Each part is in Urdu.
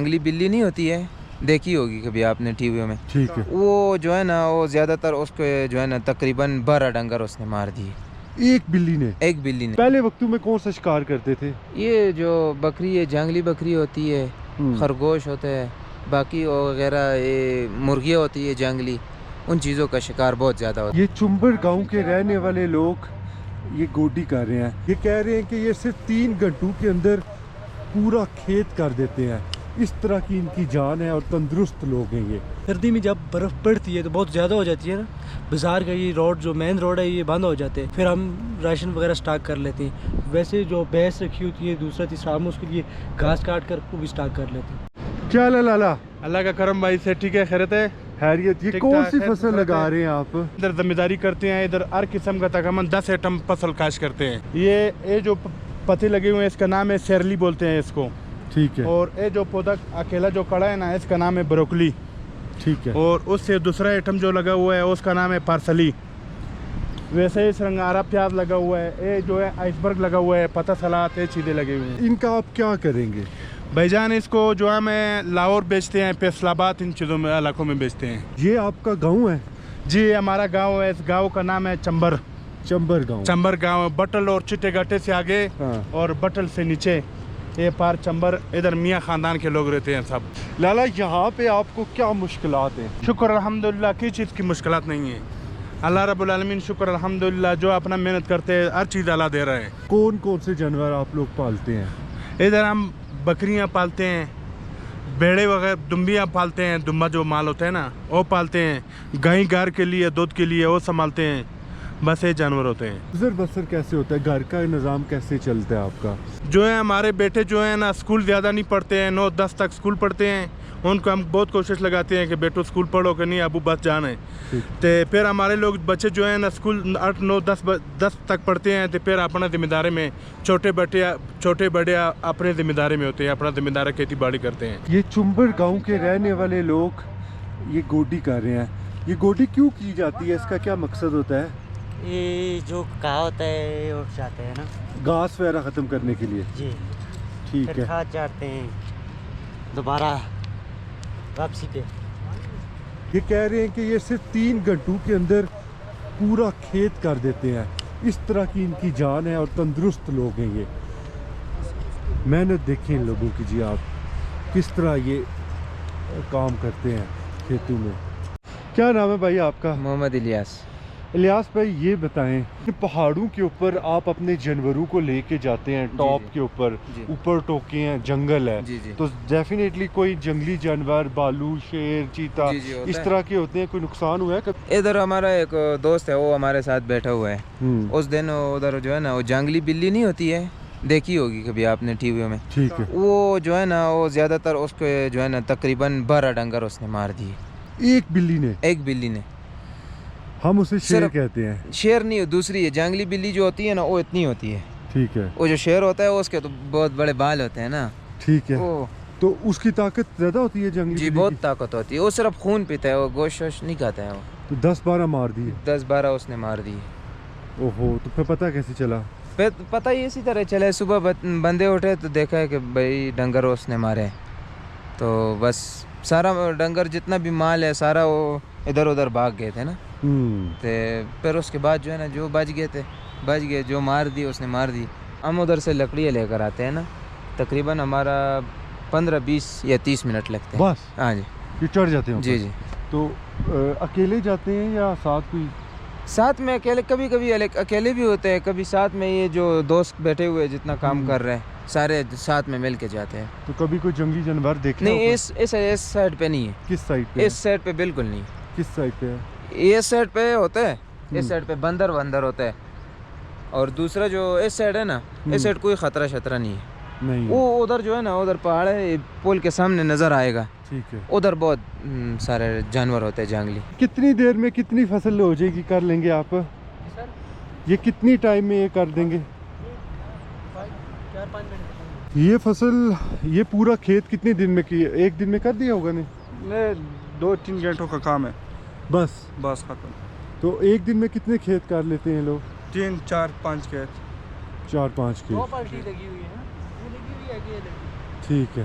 جنگلی بلی نہیں ہوتی ہے، دیکھی ہوگی کبھی آپ نے ٹی ویوں میں، ٹھیک ہے، وہ جو ہے نا وہ زیادہ تر اس کو جو ہے نا تقریباً 12 ڈنگر اس نے مار دیے، ایک بلی نے؟ ایک بلی نے۔ پہلے وقتوں میں کون سا شکار کرتے تھے؟ یہ جو بکری ہے، جنگلی بکری ہوتی ہے، خرگوش ہوتا ہے، باقی وغیرہ یہ مرغیاں ہوتی ہے جنگلی، ان چیزوں کا شکار بہت زیادہ ہوتا ہے۔ یہ چنبر گاؤں کے رہنے والے لوگ یہ گوڈی کر رہے ہیں، یہ کہہ رہے ہیں کہ یہ صرف 3 گھنٹوں کے اندر پورا کھیت کر دیتے ہیں، اس طرح کی ان کی جان ہے اور تندرست لوگ ہیں یہ۔ سردی میں جب برف پڑتی ہے تو بہت زیادہ ہو جاتی ہے نا، بازار کا یہ روڈ جو مین روڈ ہے یہ بند ہو جاتے ہیں، پھر ہم راشن وغیرہ سٹاک کر لیتے ہیں۔ ویسے جو بھینس رکھی ہوتی ہے دوسرا تیسرا، ہم اس کے لیے گھاس کاٹ کر وہ بھی سٹاک کر لیتے ہیں۔ کیا لالا؟ اللہ کا کرم بھائی سے ٹھیک ہے، خیرت ہے، خیریت؟ یہ کون سی فصل لگا رہے ہیں آپ؟ ادھر ذمہ داری کرتے ہیں، ادھر ہر قسم کا تقریباً 10 ایٹم فصل کاشت کرتے ہیں۔ یہ جو پتے لگے ہوئے ہیں اس کا نام ہے سیرلی بولتے ہیں اس کو، ٹھیک ہے، اور یہ جو پودا اکیلا جو کڑا ہے نا اس کا نام ہے بروکلی، ٹھیک ہے، اور اس سے دوسرا ایٹم جو لگا ہوا ہے اس کا نام ہے پارسلی۔ ویسے ہی سرنگارا پیاز لگا ہوا ہے، یہ جو ہے آئس برگ لگا ہوا ہے، پتا سلاد، یہ چیزیں لگے ہوئے ہیں۔ ان کا آپ کیا کریں گے؟ بھائی جان اس کو جو ہے میں لاہور بیچتے ہیں، فیصل آباد، ان چیزوں میں علاقوں میں بیچتے ہیں۔ یہ آپ کا گاؤں ہے؟ جی ہمارا گاؤں ہے، اس گاؤں کا نام ہے چمبر گاؤں؟ چمبر گاؤں، بٹل اور چٹے گاٹے سے آگے اور بٹل سے نیچے یہ پار چمبر، ادھر میاں خاندان کے لوگ رہتے ہیں سب۔ لالا یہاں پہ آپ کو کیا مشکلات ہیں؟ شکر الحمدللہ، کسی چیز کی مشکلات نہیں ہے، اللہ رب العالمین شکر الحمدللہ، جو اپنا محنت کرتے ہیں ہر چیز اللہ دے رہا ہے۔ کون کون سے جانور آپ لوگ پالتے ہیں؟ ادھر ہم بکریاں پالتے ہیں، بیڑے وغیرہ، دمبیاں پالتے ہیں، دمبا جو مال ہوتا ہے نا وہ پالتے ہیں، گائیں گار کے لیے، دودھ کے لیے وہ سنبھالتے ہیں، بس یہ جانور ہوتے ہیں۔ گزر بسر کیسے ہوتا ہے؟ گھر کا نظام کیسے چلتا ہے آپ کا؟ جو ہے ہمارے بیٹے جو ہیں نا اسکول زیادہ نہیں پڑھتے ہیں، 9-10 تک اسکول پڑھتے ہیں، ان کو ہم بہت کوشش لگاتے ہیں کہ بیٹو اسکول پڑھو کہ نہیں ابو بس جانا ہے، تو پھر ہمارے لوگ بچے جو ہیں نا اسکول 8-9-10 تک پڑھتے ہیں، تو پھر اپنا ذمہ داری میں چھوٹے بڑے اپنے ذمہ داری میں ہوتے ہیں، اپنا ذمہ داری کھیتی باڑی کرتے ہیں۔ یہ چنبر گاؤں کے رہنے والے لوگ یہ گوڈی کر رہے ہیں، یہ گوڈی کیوں کی جاتی ہے؟ اس کا کیا مقصد ہوتا ہے؟ یہ جو کہا ہوتا ہے یہ اٹھ جاتے ہیں نا، گھاس وغیرہ ختم کرنے کے لیے؟ جی، ٹھیک پھر ہے، کھاد چاٹتے ہیں دوبارہ واپسی پہ۔ یہ کہہ رہے ہیں کہ یہ صرف 3 گھنٹوں کے اندر پورا کھیت کر دیتے ہیں، اس طرح کی ان کی جان ہے اور تندرست لوگ ہیں یہ۔ محنت دیکھیں ان لوگوں کی جی، آپ کس طرح یہ کام کرتے ہیں کھیتوں میں۔ کیا نام ہے بھائی آپ کا؟ محمد الیاس۔ الیاس بھائی یہ بتائیں، پہاڑوں کے اوپر آپ اپنے جانوروں کو لے کے جاتے ہیں، ٹاپ کے اوپر، اوپر ٹوکے ہیں، جنگل ہے، تو ڈیفینیٹلی کوئی جنگلی جانور، بالو، شیر، چیتا اس طرح کے ہوتے ہیں، کوئی نقصان ہوا ہے کبھی؟ ادھر ہمارا ایک دوست ہے، وہ ہمارے ساتھ بیٹھا ہوا ہے، اس دن ادھر جو ہے نا وہ جنگلی بلی نہیں ہوتی ہے، دیکھی ہوگی کبھی آپ نے ٹی ویوں میں، ٹھیک ہے، وہ جو ہے نا وہ زیادہ تر اس کو جو ہے نا تقریباً 12 ڈنگر اس نے مار دیے، ایک بلی نے؟ ایک بلی نے۔ ہم اسے شیر کہتے ہیں۔ شیر نہیں، دوسری ہے جنگلی بلی جو ہوتی ہے نا وہ اتنی ہوتی ہے، ٹھیک ہے، وہ جو شیر ہوتا ہے اس کے تو بہت بڑے بال ہوتے ہیں نا، ٹھیک ہے، وہ تو اس کی طاقت زیادہ ہوتی ہے جنگلی جی بلی بہت کی؟ طاقت ہوتی ہے، وہ صرف خون پیتا ہے، وہ گوشت ووشت نہیں کھاتا ہے، وہ تو 10-12 مار دیے؟ 10-12 اس نے مار دی۔ اوہو، تو پھر پتہ کیسے چلا؟ پھر پتہ ہی اسی طرح چلے، صبح بندے اٹھے تو دیکھا ہے کہ بھائی ڈنگر اس نے مارے، تو بس سارا ڈنگر جتنا بھی مال ہے سارا وہ ادھر ادھر بھاگ گئے تھے نا، تو پھر اس کے بعد جو ہے نا جو بچ گئے، جو مار دی اس نے مار دی۔ ہم ادھر سے لکڑیاں لے کر آتے ہیں نا، تقریباً ہمارا 15-20 یا 30 منٹ لگتے ہیں۔ بس؟ ہاں جی، یہ چڑھ جاتے ہیں؟ جی۔ تو اکیلے جاتے ہیں یا ساتھ کوئی؟ ساتھ میں اکیلے، کبھی اکیلے بھی ہوتے ہیں، کبھی ساتھ میں یہ جو دوست بیٹھے ہوئے جتنا کام کر رہے ہیں سارے ساتھ میں مل کے جاتے ہیں۔ تو کبھی کوئی جنگلی جانور دیکھا؟ نہیں، اس سائڈ پہ نہیں ہے۔ کس سائڈ پہ؟ اس سائڈ پہ بالکل نہیں۔ کس سائڈ پہ ہے؟ اس سائڈ پہ ہوتا ہے، اس سائڈ پہ بندر ہوتا ہے، اور دوسرا جو اس سائڈ ہے نا، اس سائڈ کوئی خطرہ نہیں ہے۔ نہیں، وہ ادھر جو ہے نا ادھر پہاڑ ہے، پول کے سامنے نظر آئے گا، ٹھیک ہے، ادھر بہت سارے جانور ہوتے ہیں جنگلی۔ کتنی دیر میں کتنی فصل ہو جائے گی، کر لیں گے آپ؟ یہ کتنی ٹائم میں یہ کر دیں گے؟ 4-5 منٹ۔ یہ فصل، یہ پورا کھیت کتنے دن میں کیا؟ ایک دن میں کر دیا ہوگا؟ نہیں، 2-3 گھنٹوں کا کام ہے، بس ختم۔ تو ایک دن میں کتنے کھیت کر لیتے ہیں لوگ؟ 3-4-5 کھیت، 4-5 2 کھیت، پالٹی لگی ہوئی ہے نا، یہ لگی ہوئی ہے کہ یہ لگی؟ ٹھیک ہے۔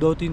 2-3